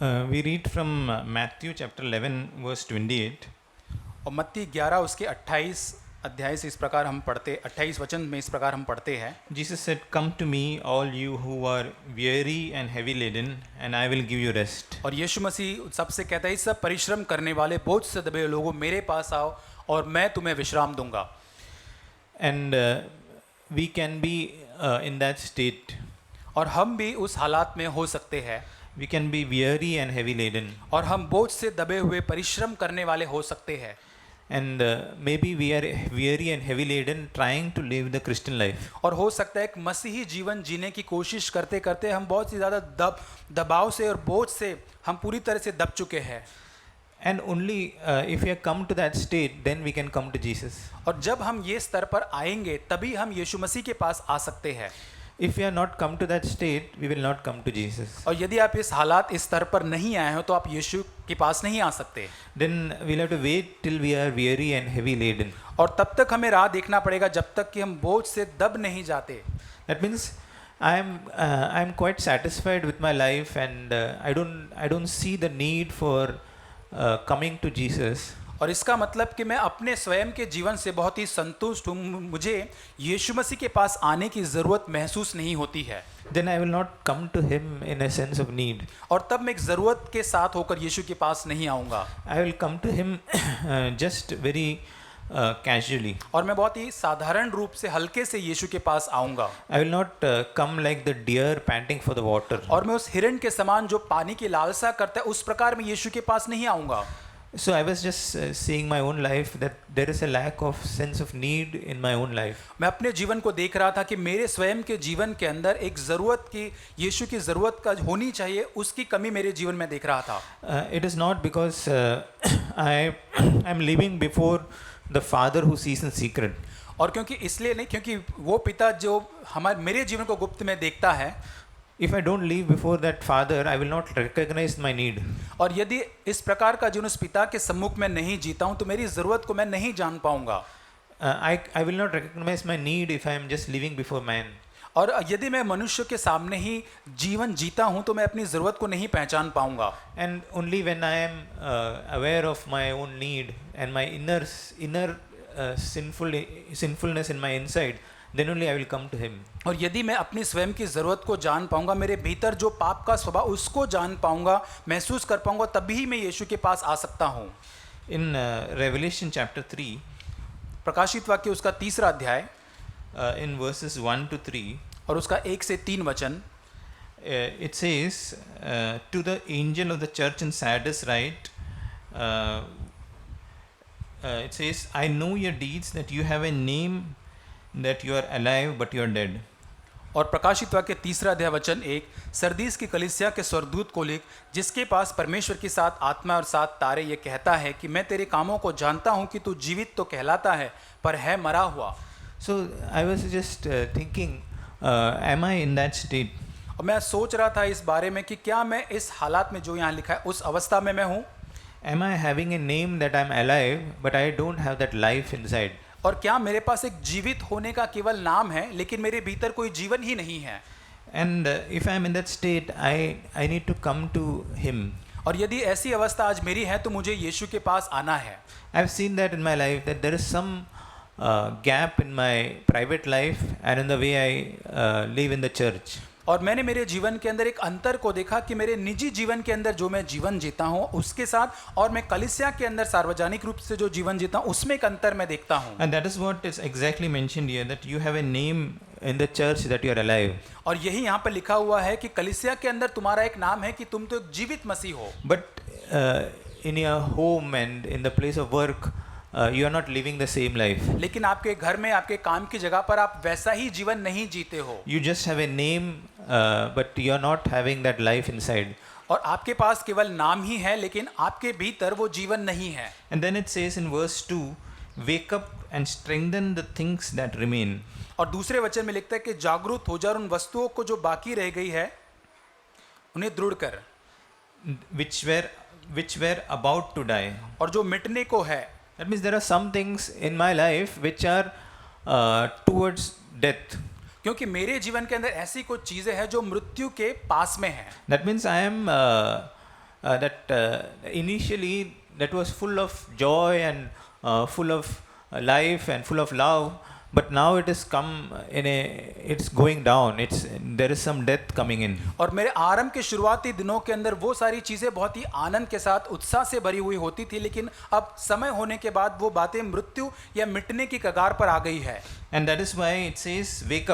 We read from Matthew chapter 11, verse 28. और मत्ती 11 उसके 28 अध्याय से इस प्रकार हम पढ़ते 28 वचन में इस प्रकार हम पढ़ते हैं। Jesus said, "Come to me, all you who are weary and heavy laden, and I will give you rest." और यीशु मसीह सबसे कहता है, इस सब परिश्रम करने वाले बोझ से दबे हुए लोगों मेरे पास आओ और मैं तुम्हें विश्राम दूंगा। And we can be in that state. और हम भी उस हालात में हो सकते हैं We can be weary and heavy laden. और हम बोझ से दबे हुए परिश्रम करने वाले हो सकते हैं। And maybe we are weary and heavy laden trying to live the Christian life. और हो सकता है एक मसीही जीवन जीने की कोशिश करते करते हम बहुत ही ज़्यादा दबाव से और बोझ से हम पूरी तरह से दब चुके हैं। And only if we have come to that state, then we can come to Jesus. और जब हम ये स्तर पर आएंगे तभी हम यीशु मसीह के पास आ सकते हैं। If we are not come to that state, we will not come to Jesus. और यदि आप इस हालात इस स्तर पर नहीं आए हो तो आप यीशु के पास नहीं आ सकते। Then we'll have to wait till we are weary and heavy laden. और तब तक हमें राह देखना पड़ेगा जब तक कि हम बोझ से दब नहीं जाते। That means I'm quite satisfied with my life, and I don't see the need for coming to Jesus. और इसका मतलब कि मैं अपने स्वयं के जीवन से बहुत ही संतुष्ट हूँ, मुझे यीशु मसीह के पास आने की ज़रूरत महसूस नहीं होती है। Then I will not come to him in a sense of need. और तब मैं एक ज़रूरत के साथ होकर यीशु के पास नहीं आऊँगा। I will come to him just very casually. और मैं बहुत ही साधारण रूप से हल्के से यीशु के पास आऊँगा। I will not come like the deer panting for the water. और मैं उस हिरण के समान जो पानी की लालसा करता है उस प्रकार मैं यीशु के पास नहीं आऊँगा। So I was just seeing my own life that there is a lack of sense of need in my own life. मैं अपने जीवन को देख रहा था कि मेरे स्वयं के जीवन के अंदर एक ज़रूरत की यीशु की ज़रूरत का होनी चाहिए, उसकी कमी मेरे जीवन में देख रहा था। It is not because I am living before the Father who sees in secret. और क्योंकि इसलिए नहीं, क्योंकि वो पिता जो मेरे जीवन को गुप्त में देखता है। If I don't live before that Father, I will not recognize my need. और यदि इस प्रकार का जीवन उस पिता के सम्मुख में नहीं जीता हूँ तो मेरी ज़रूरत को मैं नहीं जान पाऊंगा। I will not recognize my need if I am just living before man. और यदि मैं मनुष्य के सामने ही जीवन जीता हूँ तो मैं अपनी ज़रूरत को नहीं पहचान पाऊंगा। And only when I am aware of my own need and my inner sinfulness in my inside, then only I will come to him. और यदि मैं अपनी स्वयं की ज़रूरत को जान पाऊंगा, मेरे भीतर जो पाप का स्वभाव उसको जान पाऊंगा, महसूस कर पाऊंगा, तभी मैं यीशु के पास आ सकता हूँ। In Revelation chapter 3, प्रकाशित वाक्य उसका 3 अध्याय in verses 1 to 3, और उसका 1 से 3 वचन, it says, to the angel of the church in Sardis write, it says, I know your deeds, that you have a name, that you are alive but you are dead. और प्रकाशित वाक्य 3 अध्याय वचन 1, Sardis की कलीसिया के स्वर्गदूत को लिख, जिसके पास परमेश्वर की 7 आत्मा और 7 तारे, ये कहता है कि मैं तेरे कामों को जानता हूँ कि तू जीवित तो कहलाता है पर है मरा हुआ। So I was just thinking, am I in that state? और मैं सोच रहा था इस बारे में कि क्या मैं इस हालात में जो यहाँ लिखा है उस अवस्था में मैं हूँ। Am I having a name that I'm alive but I don't have that life inside? और क्या मेरे पास एक जीवित होने का केवल नाम है लेकिन मेरे भीतर कोई जीवन ही नहीं है। And if I'm in that state, I need to come to him. और यदि ऐसी अवस्था आज मेरी है तो मुझे यीशु के पास आना है। I've seen that in my life, that there is some gap in my private life and in the way I live in the church. और मैंने मेरे जीवन के अंदर एक अंतर को देखा कि मेरे निजी जीवन के अंदर जो मैं जीवन जीता हूँ उसके साथ और मैं कलीसिया के अंदर सार्वजनिक रूप से जो जीवन जीता हूँ उसमें एक अंतर मैं देखता हूँ। And that is what is exactly mentioned here, that you have a name in the church that you are alive. और यही यहाँ पर लिखा हुआ है कि कलीसिया के अंदर तुम्हारा एक नाम है कि तुम तो एक जीवित मसीह हो। But in your home and in the place of work, you are not living the same life. लेकिन आपके घर में आपके काम की जगह पर आप वैसा ही जीवन नहीं जीते हो। You just have a name, but you are not having that life inside. और आपके पास केवल नाम ही है लेकिन आपके भीतर वो जीवन नहीं है। And then it says in verse 2, wake up and strengthen the things that remain. और दूसरे वचन में लिखता है कि जागरूक हो जा और उन वस्तुओं को जो बाकी रह गई है उन्हें दृढ़ कर, which were about to die. और जो मिटने को है। That means there are some things in my life which are towards death. क्योंकि मेरे जीवन के अंदर ऐसी कुछ चीजें हैं जो मृत्यु के पास में हैं। That means I am that initially that was full of joy and full of life and full of love, but now it has come it's going down. There is some death coming in. और मेरे आरंभ के शुरुआती दिनों के अंदर वो सारी चीज़ें बहुत ही आनंद के साथ उत्साह से भरी हुई होती थी, लेकिन अब समय होने के बाद वो बातें मृत्यु या मिटने की कगार पर आ गई है. And that is why it says, wake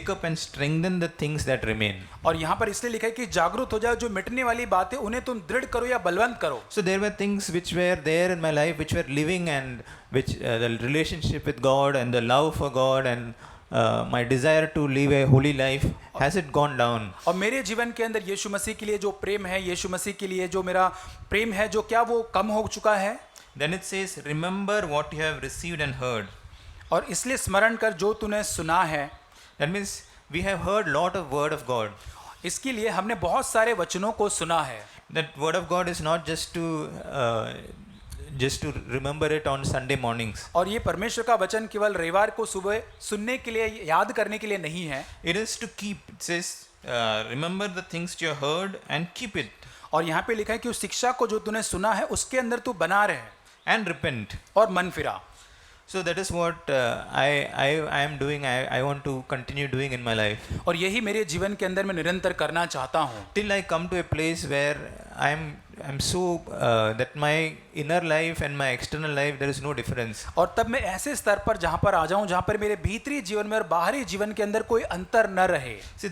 up and strengthen the things that remain. और यहाँ पर इसलिए लिखा है कि जागरूक हो जाओ, जो मिटने वाली बातें उन्हें तुम दृढ़ करो या बलवंत करो. So there were things which were there in my life which were living, and which the relationship with God and the love for God and my desire to live a holy life, has it gone down? और मेरे जीवन के अंदर यीशु मसीह के लिए जो प्रेम है, यीशु मसीह के लिए जो मेरा प्रेम है, जो क्या वो कम हो चुका है? Then it says, remember what you have received and heard. और इसलिए स्मरण कर जो तूने सुना है. That means we have heard lot of word of God. इसके लिए हमने बहुत सारे वचनों को सुना है. That word of God is not just to remember it on Sunday mornings. और ये परमेश्वर का वचन केवल रविवार को सुबह सुनने के लिए, याद करने के लिए नहीं है. It is to keep. It says, remember the things you have heard and keep it. और यहाँ पे लिखा है कि उस शिक्षा को जो तूने सुना है उसके अंदर तू बना रहे And repent. और मन फिरा. So that is what I am doing. I want to continue doing in my life. और यही मेरे जीवन के अंदर मैं निरंतर करना चाहता हूँ. Till I come to a place where I'm so that my inner life and my external life, there is no difference. और तब मैं ऐसे स्तर पर जहाँ पर आ जाऊँ जहाँ पर मेरे भीतरी जीवन में और बाहरी जीवन के अंदर कोई अंतर न रहे. See,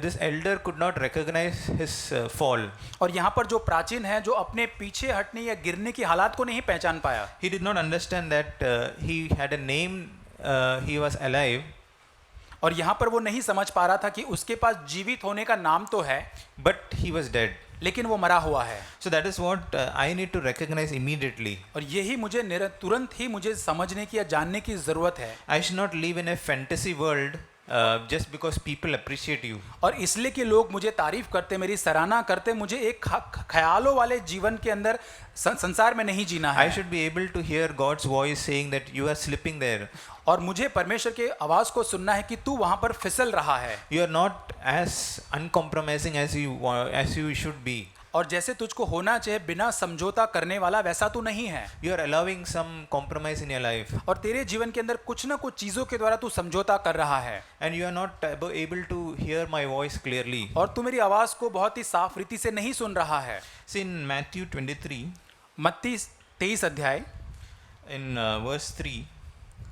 this elder could not recognize his fall. और यहाँ पर जो प्राचीन है, जो अपने पीछे हटने या गिरने की हालात को नहीं पहचान पाया. He did not understand that he had a name, he was alive. और यहाँ पर वो नहीं समझ पा रहा था कि उसके पास जीवित होने का नाम तो है, But he was dead. लेकिन वो मरा हुआ है. So that is what I need to recognize immediately. और यही मुझे तुरंत ही मुझे समझने की या जानने की जरूरत है. I should not live in a fantasy world just because people appreciate you. और इसलिए कि लोग मुझे तारीफ करते, मेरी सराहना करते, मुझे एक ख्यालों वाले जीवन के अंदर संसार में नहीं जीना है. I should be able to hear God's voice saying that you are slipping there. और मुझे परमेश्वर के आवाज को सुनना है कि तू वहां पर फिसल रहा है. You are not as uncompromising as you should be. और जैसे तुझको होना चाहिए, बिना समझौता करने वाला, वैसा तू नहीं है. You are allowing some compromise in your life. और तेरे जीवन के अंदर कुछ ना कुछ चीजों के द्वारा तू समझौता कर रहा है. And you are not able to hear my voice clearly. और तू मेरी आवाज को बहुत ही साफ रीति से नहीं सुन रहा है. See, in Matthew 23, मत्ती 23 अध्याय in verse 3,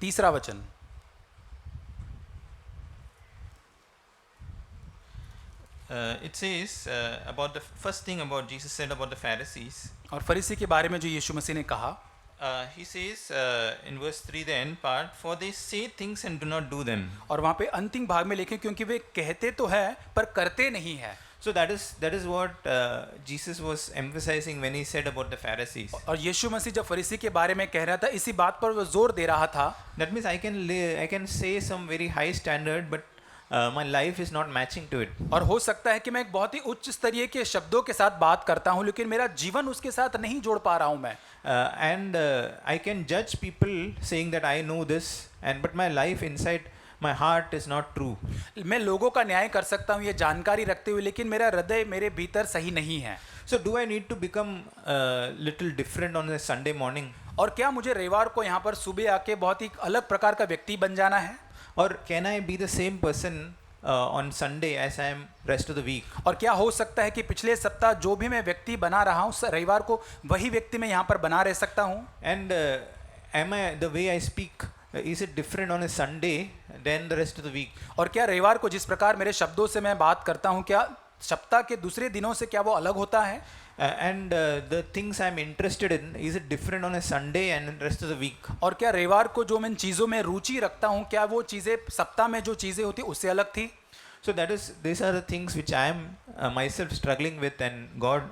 तीसरा वचन. it says about the first thing about Jesus said about the Pharisees. और फरीसी के बारे में जो यीशु मसीह ने कहा, He says in verse 3, the end part, for they say things and do not do them. और वहाँ पे अंतिम भाग में लिखे, क्योंकि वे कहते तो है पर करते नहीं है. So that is what Jesus was emphasizing when he said about the Pharisees. और यीशु मसीह जब फरीसी के बारे में कह रहा था, इसी बात पर वो जोर दे रहा था. That means I can say some very high standard, but my life is not matching to it. और हो सकता है कि मैं एक बहुत ही उच्च स्तरीय के शब्दों के साथ बात करता हूँ, लेकिन मेरा जीवन उसके साथ नहीं जोड़ पा रहा हूँ मैं. And I can judge people saying that I know this, but my life inside, my heart is not true. मैं लोगों का न्याय कर सकता हूँ ये जानकारी रखते हुए, लेकिन मेरा हृदय मेरे भीतर सही नहीं है. So do I need to become little different on a Sunday morning? और क्या मुझे रविवार को यहाँ पर सुबह आके बहुत ही अलग प्रकार का व्यक्ति बन जाना है? Or can I be the same person on Sunday as I am rest of the week? और क्या हो सकता है कि पिछले सप्ताह जो भी मैं व्यक्ति बना रहा हूँ, रविवार को वही व्यक्ति मैं यहाँ पर बना रह सकता हूँ? And am I, the way I speak, is it different on a Sunday than the rest of the week? और क्या रविवार को जिस प्रकार मेरे शब्दों से मैं बात करता हूँ, क्या सप्ताह के दूसरे दिनों से क्या वो अलग होता है? And the things I'm interested in, is it different on a Sunday and the rest of the week? और क्या रविवार को जो मैं चीज़ों में रुचि रखता हूँ, क्या वो चीज़ें सप्ताह में जो चीज़ें होती उससे अलग थी? So these are the things which I am myself struggling with, and God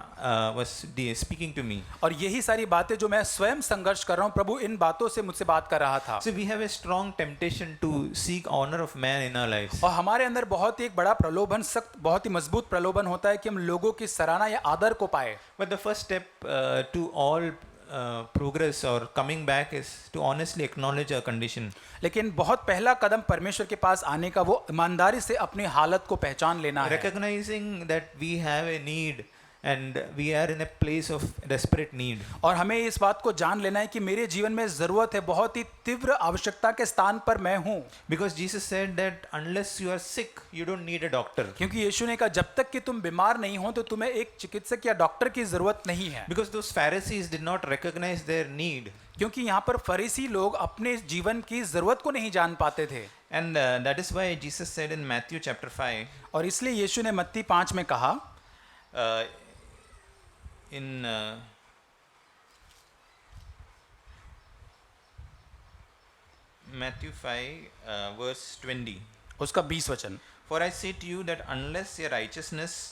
was speaking to me. और यही सारी बातें जो मैं स्वयं संघर्ष कर रहा हूँ, प्रभु इन बातों से मुझसे बात कर रहा था. So we have a strong temptation to seek honor of man in our lives. और हमारे अंदर बहुत ही एक बड़ा प्रलोभन, सख्त बहुत ही मजबूत प्रलोभन होता है कि हम लोगों की सराहना या आदर को पाए. But the first step to all progress or coming back is to honestly acknowledge our condition. लेकिन बहुत पहला कदम परमेश्वर के पास आने का वो ईमानदारी से अपनी हालत को पहचान लेना है. Recognizing that we have a need and we are in a place of desperate need. और हमें इस बात को जान लेना है कि मेरे जीवन में ज़रूरत है, बहुत ही तीव्र आवश्यकता के स्थान पर मैं हूँ। Because Jesus said that unless you are sick, you don't need a doctor. क्योंकि यीशु ने कहा जब तक कि तुम बीमार नहीं हो तो तुम्हें एक चिकित्सक या डॉक्टर की ज़रूरत नहीं है। Because those Pharisees did not recognize their need. क्योंकि यहाँ पर फरीसी लोग अपने जीवन की ज़रूरत को नहीं जान पाते थे। And that is why Jesus said in Matthew chapter 5, और इसलिए यीशु ने मत्ती 5 में कहा, in Matthew 5, verse 20, उसका 20 वचन, For I say to you that unless your righteousness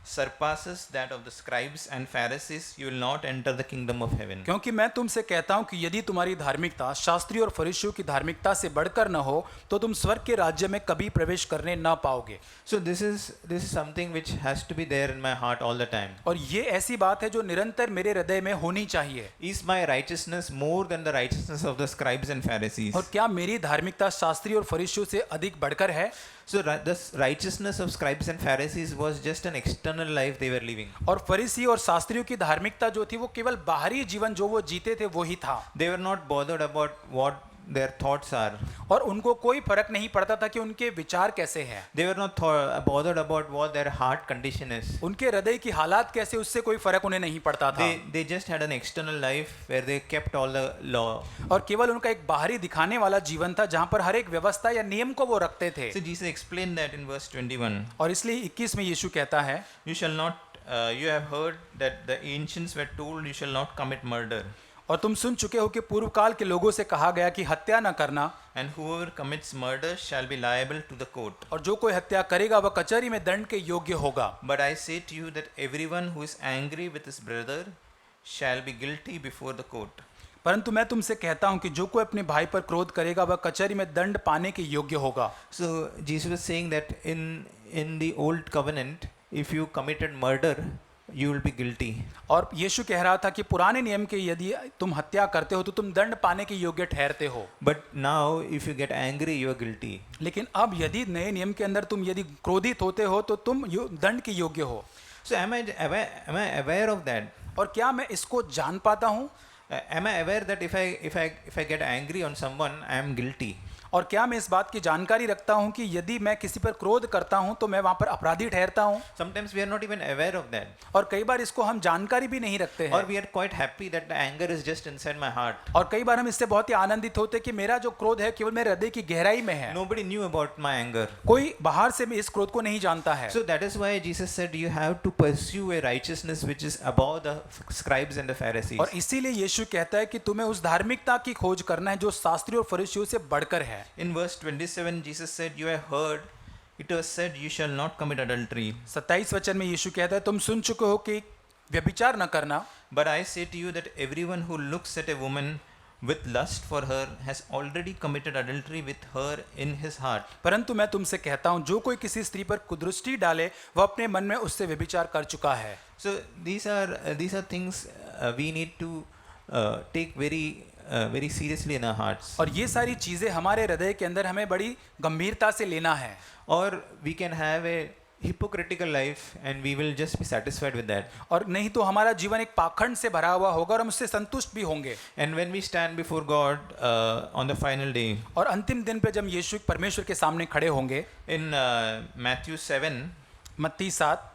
surpasses that of the scribes and Pharisees, you will not enter the kingdom of heaven. क्योंकि मैं तुमसे कहता हूं कि यदि तुम्हारी धार्मिकता शास्त्री और फरीसियों की धार्मिकता से बढ़कर न हो तो तुम स्वर्ग के राज्य में कभी प्रवेश करने न पाओगे। So this is something which has to be there in my heart all the time. और ये ऐसी बात है जो निरंतर मेरे हृदय में होनी चाहिए। Is my righteousness more than the righteousness of the scribes and Pharisees? और क्या मेरी धार्मिकता शास्त्री और फरीसियों से अधिक बढ़कर है? So the righteousness of scribes and Pharisees was just an external life they were living. और फरीसी और शास्त्रियों की धार्मिकता जो थी वो केवल बाहरी जीवन जो वो जीते थे वो ही था। They were not bothered about what their thoughts are. और उनको कोई फर्क नहीं पड़ता था कि उनके विचार कैसे हैं। They were not bothered about what their heart condition is. उनके हृदय की हालात कैसे, उससे कोई फर्क उन्हें नहीं पड़ता था। They just had an external life where they kept all the law. और केवल उनका एक बाहरी दिखाने वाला जीवन था जहां पर हर एक व्यवस्था या नियम को वो रखते थे। So Jesus explained that in verse 21. और इसलिए 21 में यीशु कहता है, You shall not, you have heard that the ancients were told you shall not commit murder. और तुम सुन चुके हो कि पूर्व काल के लोगों से कहा गया कि हत्या न करना, And whoever commits murder shall be liable to the court. और जो कोई हत्या करेगा वह कचहरी में दंड के योग्य होगा। But I say to you that everyone who is angry with his brother shall be guilty before the court. परंतु मैं तुमसे कहता हूं कि जो कोई अपने भाई पर क्रोध करेगा वह कचहरी में दंड पाने के योग्य होगा। So Jesus was saying that in the old covenant, if you committed murder, you will be guilty. और यीशु कह रहा था कि पुराने नियम के यदि तुम हत्या करते हो तो तुम दंड पाने के योग्य ठहरते हो। But now if you get angry, you are guilty. लेकिन अब यदि नए नियम के अंदर तुम यदि क्रोधित होते हो तो तुम दंड के योग्य हो। So am I aware of that? और क्या मैं इसको जान पाता हूँ? Am I aware that if I get angry on someone, I am guilty? और क्या मैं इस बात की जानकारी रखता हूं कि यदि मैं किसी पर क्रोध करता हूं तो मैं वहां पर अपराधी ठहरता हूं? Sometimes we are not even aware of that. और कई बार इसको हम जानकारी भी नहीं रखते हैं। Or we are quite happy that the anger is just inside my heart. और कई बार हम इससे बहुत ही आनंदित होते हैं कि मेरा जो क्रोध है केवल मेरे हृदय की गहराई में है। Nobody knew about my anger. कोई बाहर से भी इस क्रोध को नहीं जानता है। So that is why Jesus said you have to pursue a righteousness which is above the scribes and the Pharisees. और इसीलिए यीशु कहता है कि तुम्हें उस धार्मिकता की खोज करना है जो शास्त्री और फरीसियों से बढ़कर है। In verse 27, Jesus said, you have heard, it was said, you shall not commit adultery. 27 वचन में यीशु कहता है तुम सुन चुके हो कि व्यभिचार न करना। But I say to you that everyone who looks at a woman with lust for her has already committed adultery with her in his heart. परंतु मैं तुमसे कहता हूँ जो कोई किसी स्त्री पर कुदृष्टि डाले वह अपने मन में उससे व्यभिचार कर चुका है। So these are things we need to take very seriously in our hearts. और ये सारी चीजें हमारे हृदय के अंदर हमें बड़ी गंभीरता से लेना है। Or we can have a hypocritical life and we will just be satisfied with that. और नहीं तो हमारा जीवन एक पाखंड से भरा हुआ होगा और हम उससे संतुष्ट भी होंगे। And when we stand before God on the final day, और अंतिम दिन पे जब यीशु परमेश्वर के सामने खड़े होंगे, in Matthew 7, मत्ती 7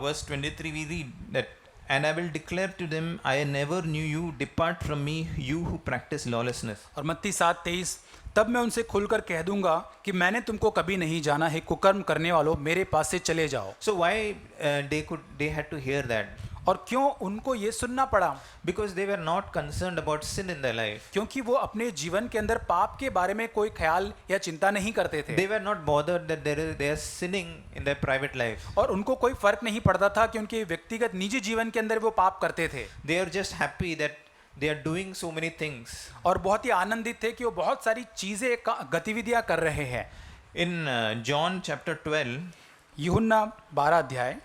verse 23, we read that, and I will declare to them, I never knew you, depart from me, you who practice lawlessness. और मत्ती 7:23 तब मैं उनसे खुलकर कह दूंगा कि मैंने तुमको कभी नहीं जाना है, कुकर्म करने वालों मेरे पास से चले जाओ। So why they had to hear that? और क्यों उनको ये सुनना पड़ा? Because they were not concerned about sin in their life. क्योंकि वो अपने जीवन के अंदर पाप के बारे में कोई ख्याल या चिंता नहीं करते थे। They were not bothered that they are sinning in their private life. और उनको कोई फर्क नहीं पड़ता था कि उनके व्यक्तिगत निजी जीवन के अंदर वो पाप करते थे। They are just happy that they are doing so many things. और बहुत ही आनंदित थे कि वो बहुत सारी चीजें गतिविधियां कर रहे हैं। In John chapter 12, यूहन्ना 12 अध्याय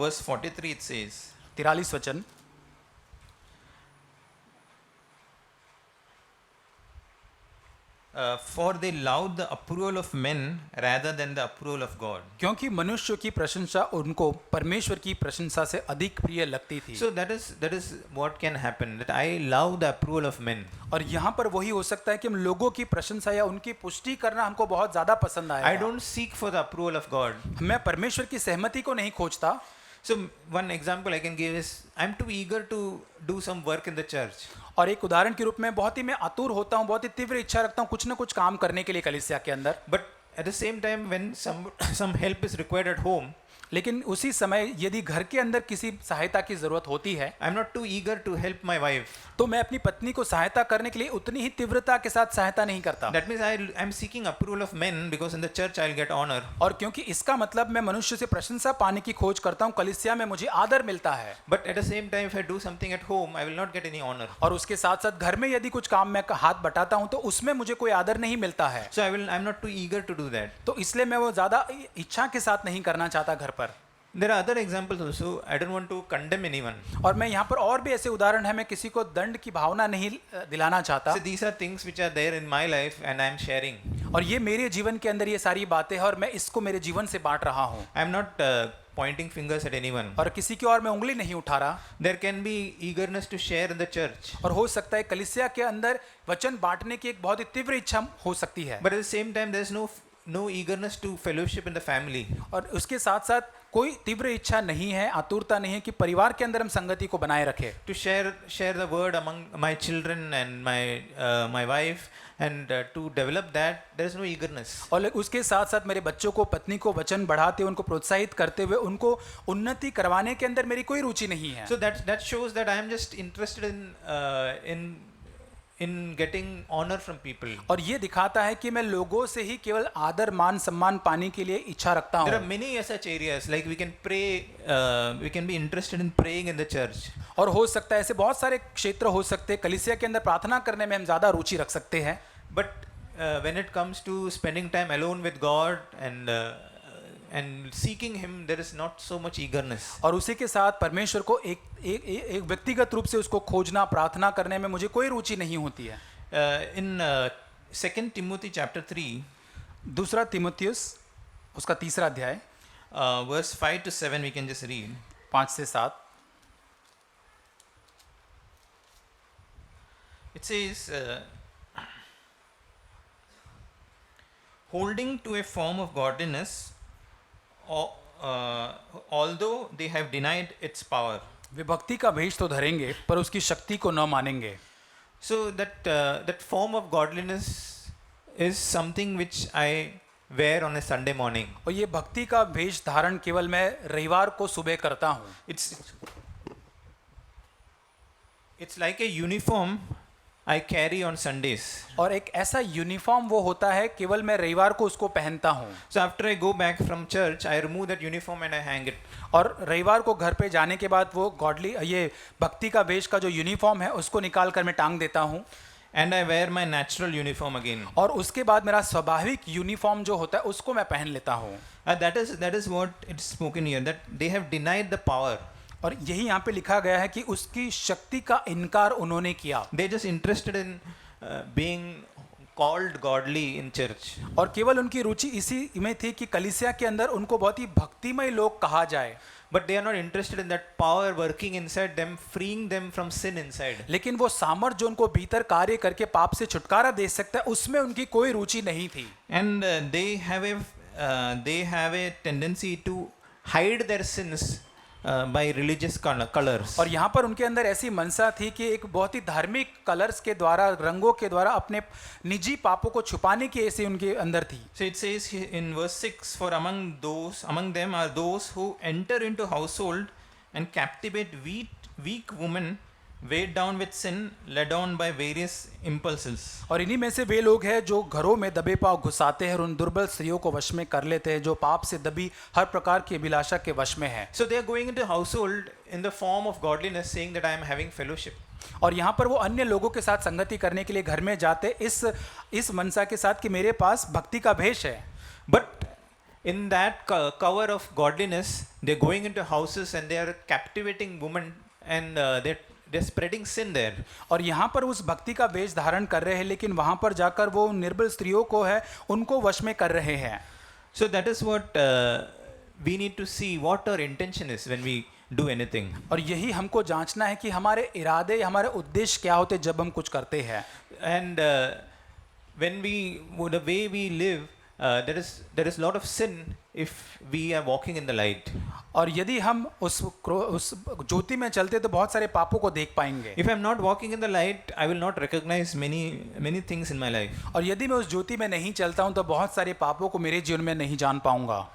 verse 43, it says, 43 वचन, for they loved the approval of men rather than the approval of God. क्योंकि मनुष्य की प्रशंसा उनको परमेश्वर की प्रशंसा से अधिक प्रिय लगती थी। So that is what can happen, that I love the approval of men. और यहाँ पर वही हो सकता है कि हम लोगों की प्रशंसा या उनकी पुष्टि करना हमको बहुत ज्यादा पसंद I आएगा। don't seek for the approval of God. मैं परमेश्वर की सहमति को नहीं खोजता। So one example I can give is I'm too eager to do some work in the church. और एक उदाहरण के रूप में बहुत ही मैं आतुर होता हूँ, बहुत ही तीव्र इच्छा रखता हूँ कुछ ना कुछ काम करने के लिए कलीसिया के अंदर। But at the same time when some help is required at home, लेकिन उसी समय यदि घर के अंदर किसी सहायता की जरूरत होती है I'm not too eager to help my wife. तो मैं अपनी पत्नी को सहायता करने के लिए उतनी ही तीव्रता के साथ सहायता नहीं करता। That means I'm seeking approval of men because in the church I'll get honor. और क्योंकि इसका मतलब मैं मनुष्य से प्रशंसा पाने की खोज करता हूँ, कलीसिया में मुझे आदर मिलता है। But at the same time if I do something at home I will not get any honor. और उसके साथ साथ घर में यदि कुछ काम मैं हाथ बटाता हूँ तो उसमें मुझे कोई आदर नहीं मिलता है। So I'm not too eager to do that. तो इसलिए मैं वो ज्यादा इच्छा के साथ नहीं करना चाहता घर पर। There are other examples also. I don't want to condemn anyone. और मैं यहाँ पर और भी ऐसे उदाहरण है, मैं किसी को दंड की भावना नहीं दिलाना चाहता। So these are things which are there in my life and I am sharing. और ये मेरे जीवन के अंदर ये सारी बातें हैं और मैं इसको मेरे जीवन से बांट रहा हूँ। I am not pointing fingers at anyone. और किसी की ओर मैं उंगली नहीं उठा रहा। There can be eagerness to share in the church. और हो सकता है कलीसिया के अंदर वचन बांटने की एक बहुत ही तीव्र इच्छा हो सकती है। But at the same time there is no eagerness to fellowship in the family. और उसके साथ साथ कोई तीव्र इच्छा नहीं है, आतुरता नहीं है कि परिवार के अंदर हम संगति को बनाए रखें। To share the word among my children and my wife and to develop that there is no eagerness. और उसके साथ साथ मेरे बच्चों को, पत्नी को वचन बढ़ाते हुए, उनको प्रोत्साहित करते हुए उनको उन्नति करवाने के अंदर मेरी कोई रुचि नहीं है। So that shows that I am just interested in getting honor from people. और ये दिखाता है कि मैं लोगों से ही केवल आदर मान सम्मान पाने के लिए इच्छा रखता There are हूँ। many such areas like we can pray, we can be interested in praying in the church. और हो सकता है ऐसे बहुत सारे क्षेत्र हो सकते हैं, कलीसिया के अंदर प्रार्थना करने में हम ज्यादा रुचि रख सकते हैं। But when it comes to spending time alone with God and seeking Him, there is not so much eagerness. और उसी के साथ परमेश्वर को एक व्यक्तिगत रूप से उसको खोजना, प्रार्थना करने में मुझे कोई रुचि नहीं होती है। In 2 Timothy chapter 3, दूसरा तीमुथियुस उसका तीसरा अध्याय verse 5 to 7 we can just read. 5 से 7 It says, holding to a form of godliness, although they have denied its power. वे भक्ति का भेष तो धरेंगे पर उसकी शक्ति को न मानेंगे। So that form of godliness is something which I wear on a Sunday morning. और ये भक्ति का भेष धारण केवल मैं रविवार को सुबह करता हूँ। It's like a uniform I carry on Sundays. और एक ऐसा यूनिफॉर्म वो होता है, केवल मैं रविवार को उसको पहनता हूँ। So after I go back from church, I remove that uniform and I hang it. और रविवार को घर पे जाने के बाद वो गॉडली ये भक्ति का भेष का जो यूनिफॉर्म है उसको निकाल कर मैं टांग देता हूँ। And I wear my natural uniform again. और उसके बाद मेरा स्वाभाविक यूनिफॉर्म जो होता है उसको मैं पहन लेता हूँ। That is what it's spoken here, that they have denied the power. और यही यहाँ पे लिखा गया है कि उसकी शक्ति का इनकार उन्होंने किया। They just interested in being called godly in church. और केवल उनकी रुचि इसी में थी कि कलीसिया के अंदर उनको बहुत ही भक्तिमय लोग कहा जाए। But they are not interested in that power working inside them, freeing them from sin inside. लेकिन वो सामर्थ जो उनको भीतर कार्य करके पाप से छुटकारा दे सकता है उसमें उनकी कोई रुचि नहीं थी। And they have a tendency to hide their sins by religious colors. और यहाँ पर उनके अंदर ऐसी मनसा थी कि एक बहुत ही धार्मिक कलर्स के द्वारा, रंगों के द्वारा अपने निजी पापों को छुपाने की ऐसी उनके अंदर थी। So it says in verse 6, for among them are those who enter into household and captivate weak women, weighed down with sin, led on by various impulses. और इन्हीं में से वे लोग हैं जो घरों में दबे पांव घुसाते हैं और उन दुर्बल स्त्रियों को वश में कर लेते हैं जो पाप से दबी हर प्रकार की अभिलाषा के वश में है। So they are going into household in the form of godliness, saying that I am having fellowship. और यहाँ पर वो अन्य लोगों के साथ संगति करने के लिए घर में जाते इस मनसा के साथ कि मेरे पास भक्ति का भेष है। But in that cover of godliness, they are going into houses and they are captivating women and they're spreading sin there. और यहाँ पर उस भक्ति का वेश धारण कर रहे हैं, लेकिन वहाँ पर जाकर वो निर्बल स्त्रियों को है उनको वश में कर रहे हैं। So that is what we need to see what our intention is when we do anything. और यही हमको जांचना है कि हमारे इरादे, हमारे उद्देश्य क्या होते जब हम कुछ करते हैं। And when the way we live, there is lot of sin if we are walking in the light. और यदि हम उस ज्योति में चलते तो बहुत सारे पापों को देख पाएंगे। If I am not walking in the light, I will not recognize many things in my life. और यदि मैं उस ज्योति में नहीं चलता हूँ तो बहुत सारे पापों को मेरे जीवन में नहीं जान पाऊंगा।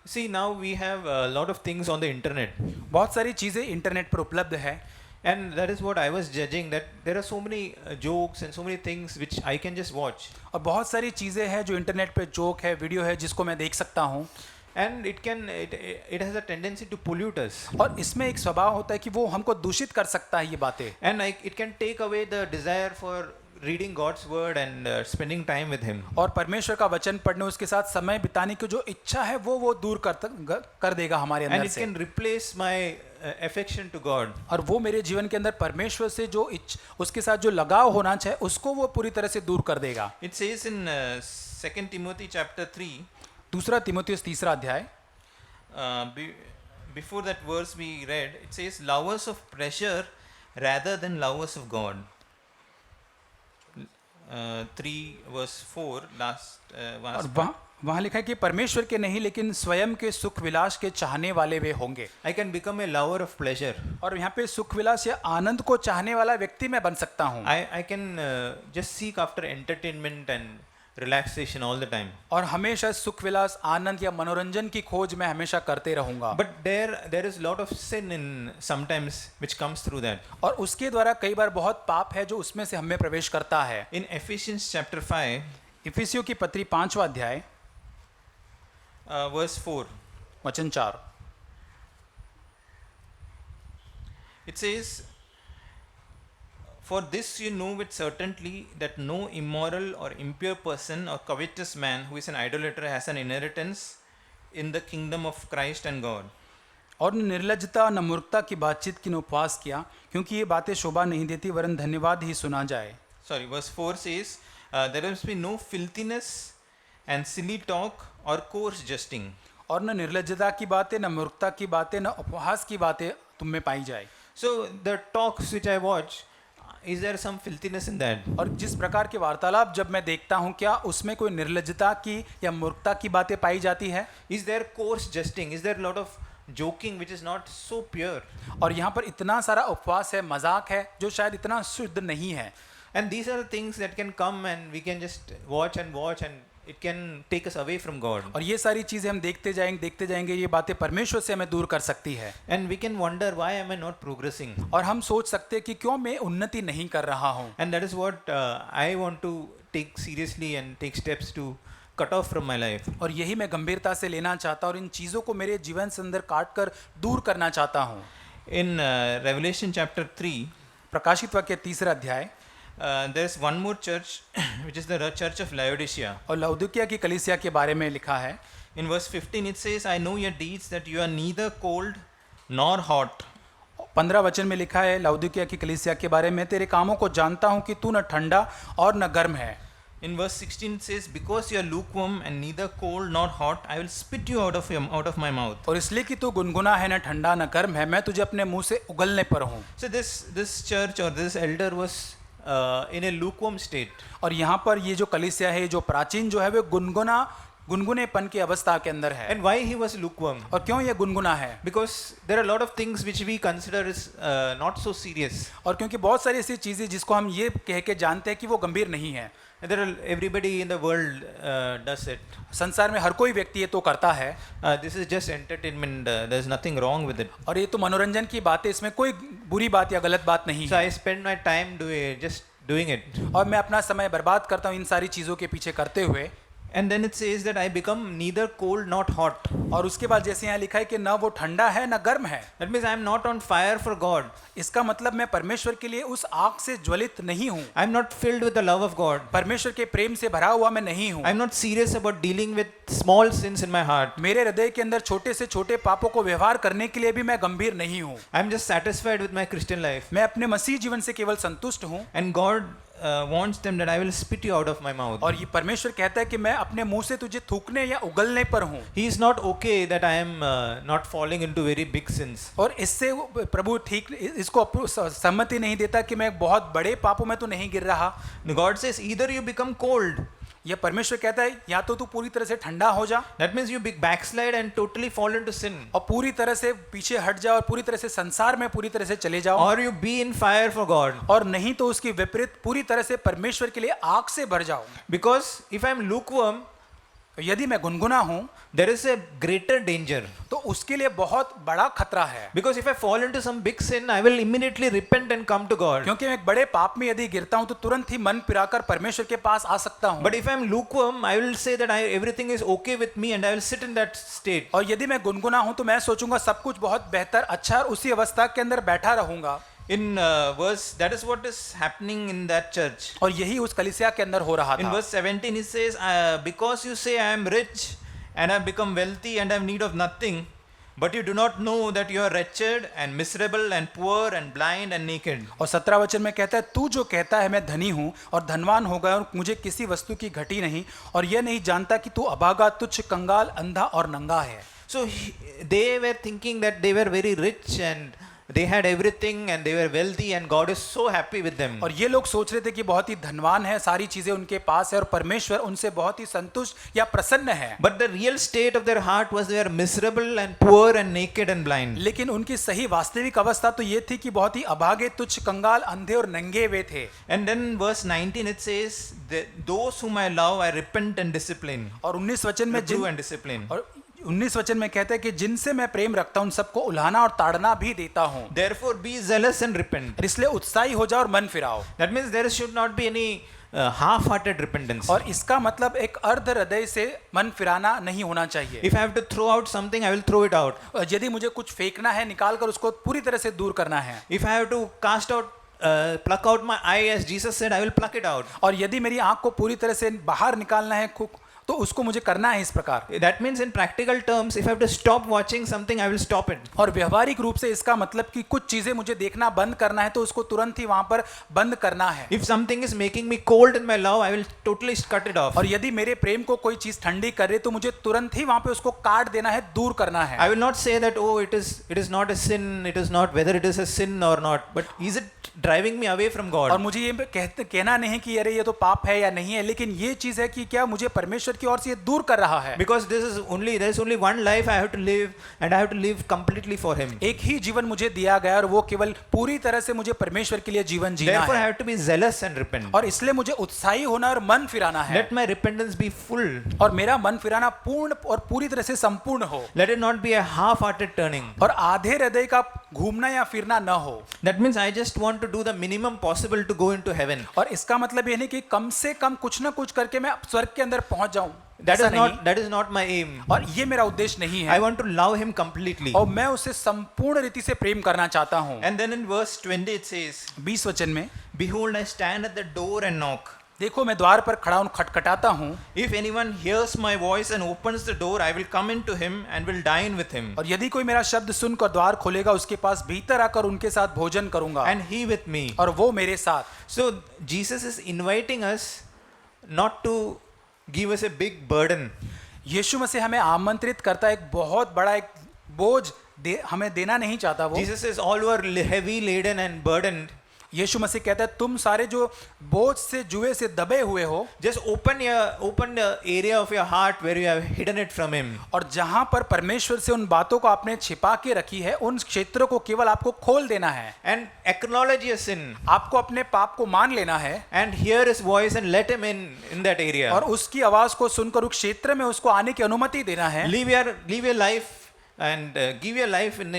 See, now we have a lot of things on the internet. बहुत सारी चीज़ें इंटरनेट पर उपलब्ध है। And that is what I was judging, that there are so many jokes and so many things which I can just watch. और बहुत सारी चीज़ें हैं जो इंटरनेट पे जोक है, वीडियो है जिसको मैं देख सकता हूँ। And it has a tendency to pollute us. और इसमें एक स्वभाव होता है कि वो हमको दूषित कर सकता है ये बातें। And it can take away the desire for reading God's word and spending time with Him. और परमेश्वर का वचन पढ़ने, उसके साथ समय बिताने की जो इच्छा है वो दूर कर देगा हमारे अंदर से। And it can replace my affection to God. और वो मेरे जीवन के अंदर परमेश्वर से जो उसके साथ जो लगाव होना चाहिए उसको वो पूरी तरह से दूर कर देगा। It says in 2 Timothy chapter 3. दूसरा तीमुथियुस तीसरा अध्याय। Before that verse we read, it says, lovers of pleasure rather than lovers of God. 3 verse 4 last और वहाँ लिखा है कि परमेश्वर के नहीं लेकिन स्वयं के सुख विलास के चाहने वाले वे होंगे। I can become a lover of pleasure. और यहाँ पे सुख विलास या आनंद को चाहने वाला व्यक्ति मैं बन सकता हूँ। I can just seek after entertainment and relaxation all the time. और हमेशा सुख विलास, आनंद या मनोरंजन की खोज मैं हमेशा करते रहूंगा। But there is lot of sin in sometimes which comes through that. और उसके द्वारा कई बार बहुत पाप है जो उसमें से हमें प्रवेश करता है। In Ephesians chapter 5, इफिसियों की पत्री 5वां अध्याय verse 4, वचन 4, it says, for this you know with certainty that no immoral or impure person or covetous man who is an idolater has an inheritance in the kingdom of Christ and God. और न निर्लज्जता न मूर्खता की बातचीत की न उपवास किया, क्योंकि ये बातें शोभा नहीं देती वरन धन्यवाद ही सुना जाए। Sorry, verse 4 says, there must be no filthiness and silly talk or coarse jesting. और न निर्लज्जता की बातें, न मूर्खता की बातें, न उपहास की बातें तुम में पाई जाए। So the talks which I watch, is there some filthiness in that? और जिस प्रकार के वार्तालाप जब मैं देखता हूँ, क्या उसमें कोई निर्लज्जता की या मूर्खता की बातें पाई जाती है? Is there coarse jesting? Is there a lot of joking which is not so pure? और यहाँ पर इतना सारा उपवास है, मजाक है जो शायद इतना शुद्ध नहीं है। And these are the things that can come and we can just watch and it can take us away from God. और ये सारी चीजें हम देखते जाएंगे, ये बातें परमेश्वर से हमें दूर कर सकती है। And we can wonder why am I not progressing? और हम सोच सकते हैं कि क्यों मैं उन्नति नहीं कर रहा हूँ। And that is what I want to take seriously and take steps to cut off from my life. और यही मैं गंभीरता से लेना चाहता हूँ और इन चीजों को मेरे जीवन से अंदर काट कर दूर करना चाहता हूँ। In Revelation chapter 3, प्रकाशित वाक्य 3रा अध्याय, there is one more church which is the church of Laodicea. और लौदीकिया की कलीसिया के बारे में लिखा है। In verse 15 it says, I know your deeds that you are neither cold nor hot. 15 वचन में लिखा है लौदीकिया की कलीसिया के बारे में, तेरे कामों को जानता हूँ कि तू न ठंडा और न गर्म है। In verse 16 it says, because you are lukewarm and neither cold nor hot, I will spit you out of my mouth. और इसलिए कि तू गुनगुना है, न ठंडा न गर्म है, मैं तुझे अपने मुंह से उगलने पर हूँ। So this church or this elder was in a lukewarm state. और यहाँ पर ये जो कलीसिया है, जो प्राचीन जो है, वो गुनगुनेपन की अवस्था के अंदर है। And why he was lukewarm? और क्यों ये गुनगुना है? Because there are a lot of things which we consider is not so serious. और क्योंकि बहुत सारी ऐसी चीजें जिसको हम ये कह के जानते हैं कि वो गंभीर नहीं है। Everybody in the world does it. संसार में हर कोई व्यक्ति ये तो करता है। This is just entertainment. There's nothing wrong with it. और ये तो मनोरंजन की बात है, इसमें कोई बुरी बात या गलत बात नहीं So है। I spend my time just doing it. और मैं अपना समय बर्बाद करता हूँ इन सारी चीजों के पीछे करते हुए। And then it says that I become neither cold nor hot. और उसके बाद जैसे यहाँ लिखा है कि न वो ठंडा है न गर्म है। That means I am not on fire for God. इसका मतलब मैं परमेश्वर के लिए उस आग से ज्वलित नहीं हूँ। I am not filled with the love of God. परमेश्वर के प्रेम से भरा हुआ मैं नहीं हूँ। I am not serious about dealing with small sins in my heart. मेरे हृदय के अंदर छोटे से छोटे पापों को व्यवहार करने के लिए भी मैं गंभीर नहीं हूँ। I'm just satisfied with my Christian life. मैं अपने मसीह जीवन से केवल संतुष्ट हूँ। And God wants them that I will spit you out of my mouth. और ये परमेश्वर कहता है कि मैं अपने मुंह से तुझे थूकने या उगलने पर हूँ। He is not okay that I am not falling into very big sins. और इससे प्रभु ठीक इसको सम्मति नहीं देता कि मैं बहुत बड़े पापों में तो नहीं गिर रहा। God says either you become cold. यह परमेश्वर कहता है या तो तू पूरी तरह से ठंडा हो जा, That means you backslide and totally fall into sin. और पूरी तरह से पीछे हट जाओ और पूरी तरह से संसार में पूरी तरह से चले जाओ, Or you be in fire for God. और नहीं तो उसकी विपरीत पूरी तरह से परमेश्वर के लिए आग से भर जाओ। Because if I am lukewarm, यदि मैं गुनगुना हूँ there is a greater danger. तो उसके लिए बहुत बड़ा खतरा है। Because if I fall into some big sin, I will immediately repent and come to God. क्योंकि मैं एक बड़े पाप में यदि गिरता हूं तो तुरंत ही मन फिराकर परमेश्वर के पास आ सकता हूं। But if I am lukewarm, I will say that everything is okay with me and I will sit in that state. और यदि मैं गुनगुना हूं तो मैं सोचूंगा सब कुछ बहुत बेहतर अच्छा और उसी अवस्था के अंदर बैठा रहूंगा। In verse, that is what is happening in that church. और यही उस कलीसिया के अंदर हो रहा In था। verse 17 he says, because you say I am rich and I have become wealthy and I have need of nothing, but you do not know that you are wretched and miserable and poor and blind and naked. और 17 वचन में कहता है तू जो कहता है मैं धनी हूँ और धनवान हो गया और मुझे किसी वस्तु की घटी नहीं, और यह नहीं जानता कि तू अभागा तुच्छ कंगाल अंधा और नंगा है। So they were thinking that they were very rich and they had everything and they were wealthy and God is so happy with them. और ये लोग सोच रहे थे कि बहुत ही धनवान है, सारी चीजें उनके पास है और परमेश्वर उनसे बहुत ही संतुष्ट या प्रसन्न है। But the real state of their heart was they were miserable and poor and naked and blind. लेकिन उनकी सही वास्तविक अवस्था तो ये थी कि बहुत ही अभागे तुच्छ कंगाल अंधे और नंगे वे थे। And then verse 19 it says, those whom I love I repent and discipline. और 19 वचन में Reprove and discipline. और 19 वचन में कहता है कि जिनसे मैं प्रेम रखता हूं उन सबको उल्हाना और ताड़ना भी देता हूं। Therefore be zealous and repent. इसलिए उत्साही हो जाओ और मन फिराओ। That means there should not be any half-hearted repentance. और इसका मतलब एक अर्ध हृदय से मन फिराना नहीं होना चाहिए। If I have to throw out something, I will throw it out. यदि मुझे कुछ फेंकना है निकाल कर उसको पूरी तरह से दूर करना है। If I have to cast out, pluck out my eye, as Jesus said, I will pluck it out. और यदि मेरी आंख को पूरी तरह से बाहर निकालना है तो उसको मुझे करना है इस प्रकार। That means in practical terms, if I have to stop watching something, I will stop it. और व्यवहारिक रूप से इसका मतलब कि कुछ चीजें मुझे देखना बंद करना है तो उसको तुरंत ही वहां पर बंद करना है। If something is making me cold in my love, I will totally cut it off. और यदि मेरे प्रेम को कोई चीज ठंडी कर रही तो मुझे तुरंत ही वहां पे उसको काट देना है, दूर करना है। I will not say that, oh, it is not a sin, it is not, whether it is a sin or not, but is it driving me away from God? और मुझे ये कहना नहीं कि अरे ये तो पाप है या नहीं है, लेकिन ये चीज है कि क्या मुझे परमेश्वर की ओर से ये दूर कर रहा है। Because there is only one life I have to live and I have to live completely for Him. एक ही जीवन मुझे दिया गया और वो केवल पूरी तरह से मुझे परमेश्वर के लिए जीवन जीना Therefore I है। have to be zealous and repent. और इसलिए मुझे उत्साही होना और मन फिराना है। Let my repentance be full. और मेरा मन फिराना पूर्ण और पूरी तरह से संपूर्ण हो। Let it not be a half-hearted turning. और आधे हृदय का घूमना या फिरना न हो। That means I just want to do the minimum possible to go into heaven. और इसका मतलब ये नहीं कि कम से कम कुछ ना कुछ करके मैं स्वर्ग के अंदर पहुंच जाऊं। That ऐसा is not my aim. और ये मेरा उद्देश्य नहीं I है। want to love Him completely. और मैं उसे संपूर्ण रीति से प्रेम करना चाहता हूं। And then in verse 20 it says, 20 वचन में, behold, I stand at the door and knock. देखो मैं द्वार पर खड़ा हूं, खटखटाता हूं। If anyone hears my voice and opens the door, I will come into him and will dine with him. और यदि कोई मेरा शब्द सुनकर द्वार खोलेगा उसके पास भीतर आकर उनके साथ भोजन करूंगा And he with me. और वो मेरे साथ। So Jesus is inviting us not to give us a big burden. यीशु मसीह हमें आमंत्रित करता है, एक बहुत बड़ा एक बोझ हमें देना नहीं चाहता वो। Jesus says, all who are heavy laden and burdened, यीशु मसीह कहता है तुम सारे जो बोझ से जुए से दबे हुए हो, just open the area of your heart where you have hidden it from Him. और जहां पर परमेश्वर से उन बातों को आपने छिपा के रखी है उन क्षेत्रों को केवल आपको खोल देना है। And acknowledge your sin. आपको अपने पाप को मान लेना है And hear His voice and let Him in that area. और उसकी आवाज को सुनकर उस क्षेत्र में उसको आने की अनुमति देना है। Live your life and give your life in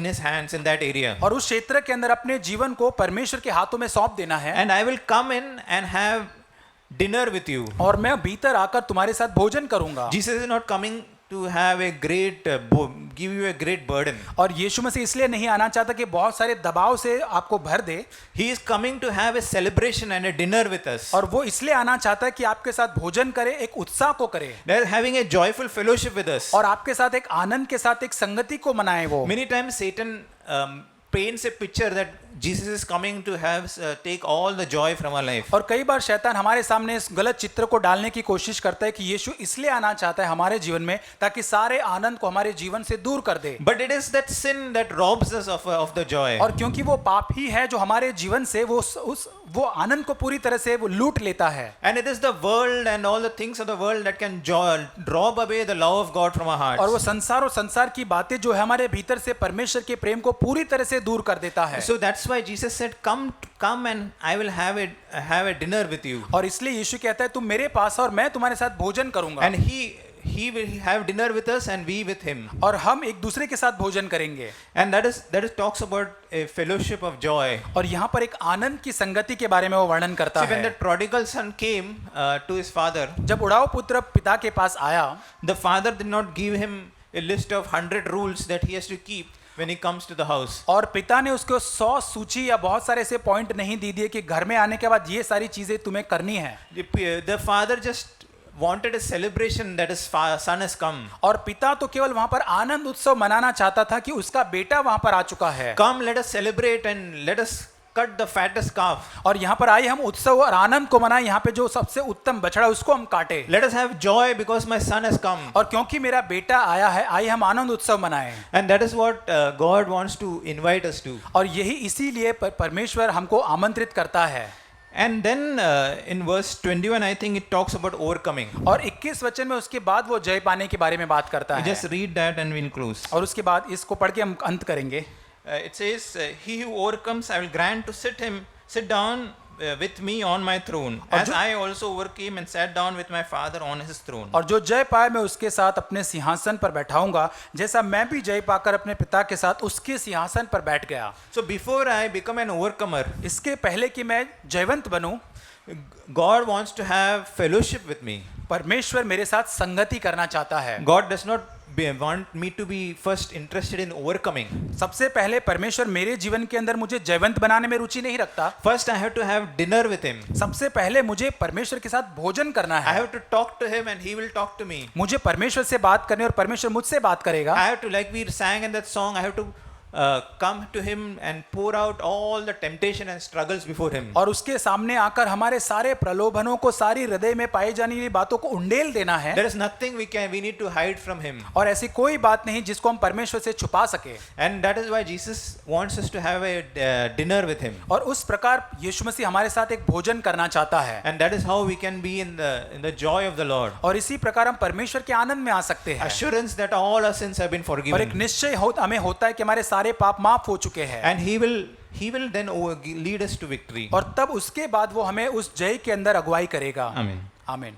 His hands in that area. और उस क्षेत्र के अंदर अपने जीवन को परमेश्वर के हाथों में सौंप देना है। And I will come in and have dinner with you. और मैं भीतर आकर तुम्हारे साथ भोजन करूंगा। Jesus is not coming to have a great give you a great burden. और यीशु मसीह इसलिए नहीं आना चाहता कि बहुत सारे दबाव से आपको भर दे, He is coming to have a celebration and a dinner with us. और वो इसलिए आना चाहता है कि आपके साथ भोजन करे, एक उत्साह को करे, They are having a joyful fellowship with us. और आपके साथ एक आनंद के साथ एक संगति को मनाए वो। Many times Satan paints a picture that Jesus is coming to have take all the joy from our life. और कई बार शैतान हमारे सामने इस गलत चित्र को डालने की कोशिश करता है कि यीशु इसलिए आना चाहता है हमारे जीवन में ताकि सारे आनंद को हमारे जीवन से दूर कर दे। But it is that sin that robs us of the joy. और क्योंकि वो पाप ही है जो हमारे जीवन से वो आनंद को पूरी तरह से वो लूट लेता है। And it is the world and all the things of the world that can rob away the love of God from our hearts. और वो संसार और संसार की बातें जो है हमारे भीतर से परमेश्वर के प्रेम को पूरी तरह से दूर कर देता है। So that's why Jesus said, come and I will have a dinner with you. और इसलिए यीशु कहता है तुम मेरे पास और मैं तुम्हारे साथ भोजन करूंगा। And he will have dinner with us and we with him. और हम एक दूसरे के साथ भोजन करेंगे। And that is talks about a fellowship of joy. और यहाँ पर एक आनंद की संगति के बारे में वो वर्णन करता See, when है। that prodigal son came to his father, जब उड़ाऊ पुत्र पिता के पास आया, the father did not give him a list of 100 rules that he has to keep when he comes to the house. और पिता ने उसको 100 सूची या बहुत सारे ऐसे पॉइंट नहीं दे दिए कि घर में आने के बाद ये सारी चीजें तुम्हें करनी है। The father just wanted a celebration that his son has come. और पिता तो केवल वहां पर आनंद उत्सव मनाना चाहता था कि उसका बेटा वहां पर आ चुका है। Come, let us celebrate and let us cut the fattest calf. और यहाँ पर आइए हम उत्सव और आनंद को मनाएं, यहाँ पे जो सबसे उत्तम बछड़ा उसको हम काटे। Let us have joy because my son has come. और क्योंकि मेरा बेटा आया है, आइए हम आनंद उत्सव मनाएं। And that is what God wants to invite us to. और यही इसीलिए परमेश्वर हमको आमंत्रित करता है। And then in verse 21 I think it talks about overcoming. और 21 वचन में उसके बाद वो जय पाने के बारे में बात करता है। Just read that and we'll close. और उसके बाद इसको पढ़ के हम अंत करेंगे। It says, he who overcomes I will grant to sit down with me on my throne, as I also overcame and sat down with my father on his throne. और जो जय पाए मैं उसके साथ अपने सिंहासन पर बैठाऊंगा, जैसा मैं भी जय पाकर अपने पिता के साथ उसके सिंहासन पर बैठ गया। So before I become an overcomer, इसके पहले कि मैं जयवंत बनूं, God wants to have fellowship with me. परमेश्वर मेरे साथ संगति करना चाहता है। God does not want me to be first interested in overcoming. सबसे पहले परमेश्वर मेरे जीवन के अंदर मुझे जयवंत बनाने में रुचि नहीं रखता। First I have to have dinner with him. सबसे पहले मुझे परमेश्वर के साथ भोजन करना I है। have to talk to him and he will talk to me. मुझे परमेश्वर से बात करनी और परमेश्वर मुझसे बात करेगा। I have to, like we sang in that song, I have to come to him and pour out all the temptation and struggles before him. और उसके सामने आकर हमारे सारे प्रलोभनों को, सारी हृदय में पाई जाने वाली बातों को उंडेल देना है। There is nothing we need to hide from him. और ऐसी कोई बात नहीं जिसको हम परमेश्वर से छुपा सके। And that is why Jesus wants us to have a dinner with him. और उस प्रकार यीशु मसीह हमारे साथ एक भोजन करना चाहता है। And that is how we can be in the joy of the Lord. और इसी प्रकार हम परमेश्वर के आनंद में आ सकते हैं। Assurance that all our sins have been और एक forgiven. निश्चय हमें होता है कि हमारे सारे पाप माफ हो चुके हैं। And he will then lead us to victory. और तब उसके बाद वो हमें उस जय के अंदर अगुवाई करेगा। Amen. आमीन।